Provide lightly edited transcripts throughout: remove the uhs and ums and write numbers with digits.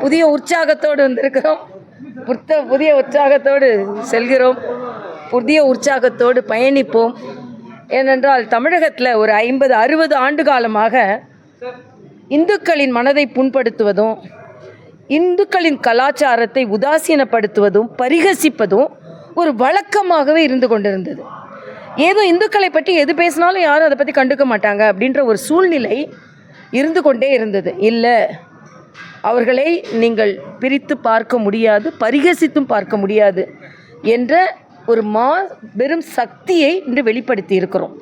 புதிய உற்சாகத்தோடு வந்திருக்கிறோம். புதிய உற்சாகத்தோடு செல்கிறோம். புதிய உற்சாகத்தோடு பயணிப்போம். ஏனென்றால் தமிழகத்தில் ஒரு 50-60 ஆண்டு காலமாக இந்துக்களின் மனதை புண்படுத்துவதும், இந்துக்களின் கலாச்சாரத்தை உதாசீனப்படுத்துவதும், பரிகசிப்பதும் ஒரு வழக்கமாகவே இருந்து கொண்டிருந்தது. ஏதோ இந்துக்களை பற்றி எது பேசினாலும் யாரும் அதை பற்றி கண்டுக்க மாட்டாங்க அப்படின்ற ஒரு சூழ்நிலை இருந்து கொண்டே இருந்தது. இல்லை, அவர்களை நீங்கள் பிரித்து பார்க்க முடியாது, பரிகசித்தும் பார்க்க முடியாது என்ற ஒரு பெரும் சக்தியை இன்று வெளிப்படுத்தி இருக்கிறோம்.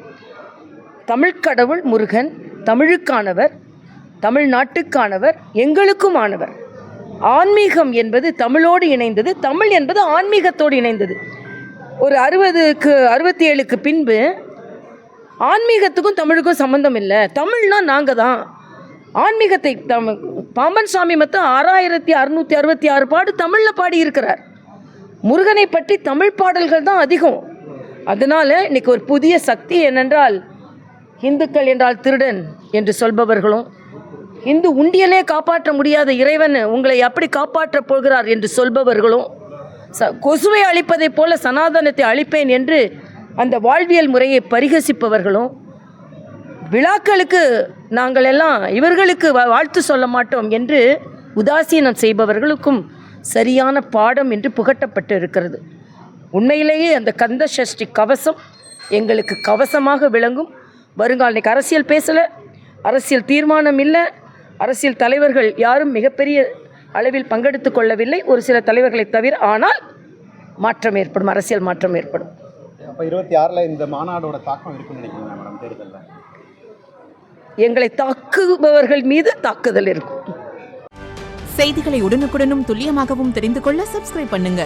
தமிழ்க்கடவுள் முருகன் தமிழுக்கானவர், தமிழ்நாட்டுக்கானவர், எங்களுக்கும் ஆனவர். ஆன்மீகம் என்பது தமிழோடு இணைந்தது, தமிழ் என்பது ஆன்மீகத்தோடு இணைந்தது. ஒரு 67க்கு பின்பு ஆன்மீகத்துக்கும் தமிழுக்கும் சம்பந்தம் இல்லை, தமிழ்னா நாங்கள் தான். ஆன்மீகத்தை பாம்பன் சாமி மொத்தம் 6666 பாடு தமிழில் பாடி இருக்கிறார். முருகனை பற்றி தமிழ் பாடல்கள் தான் அதிகம். அதனால் இன்றைக்கி ஒரு புதிய சக்தி என்னென்றால், இந்துக்கள் என்றால் திருடன் என்று சொல்பவர்களும், இந்து உண்டியலே காப்பாற்ற முடியாத இறைவன் உங்களை எப்படி காப்பாற்றப் போகிறார் என்று சொல்பவர்களும், கொசுவை அழிப்பதைப் போல சனாதனத்தை அழிப்பேன் என்று அந்த வாழ்வியல் முறையை பரிகசிப்பவர்களும், விழாக்களுக்கு நாங்கள் எல்லாம் இவர்களுக்கு வாழ்த்து சொல்ல மாட்டோம் என்று உதாசீனம் செய்பவர்களுக்கும் சரியான பாடம் என்று புகட்டப்பட்டு இருக்கிறது. உண்மையிலேயே அந்த கந்த சஷ்டி கவசம் எங்களுக்கு கவசமாக விளங்கும். வருங்கால இன்றைக்கி அரசியல் பேசலை, அரசியல் தீர்மானம் இல்லை, அரசியல் தலைவர்கள் யாரும் மிகப்பெரிய அளவில் பங்கெடுத்து கொள்ளவில்லை, ஒரு சில தலைவர்களை தவிர. ஆனால் மாற்றம் ஏற்படும், அரசியல் மாற்றம் ஏற்படும். அப்போ 26 இந்த மாநாடோட தாக்கம் இருக்குன்னு நினைக்கிறீங்களா மேடம் தேர்தலில்? எங்களை தாக்குபவர்கள் மீது தாக்குதல் இருக்கும். செய்திகளை உடனுக்குடனும் துல்லியமாகவும் தெரிந்து கொள்ள சப்ஸ்கிரைப் பண்ணுங்க.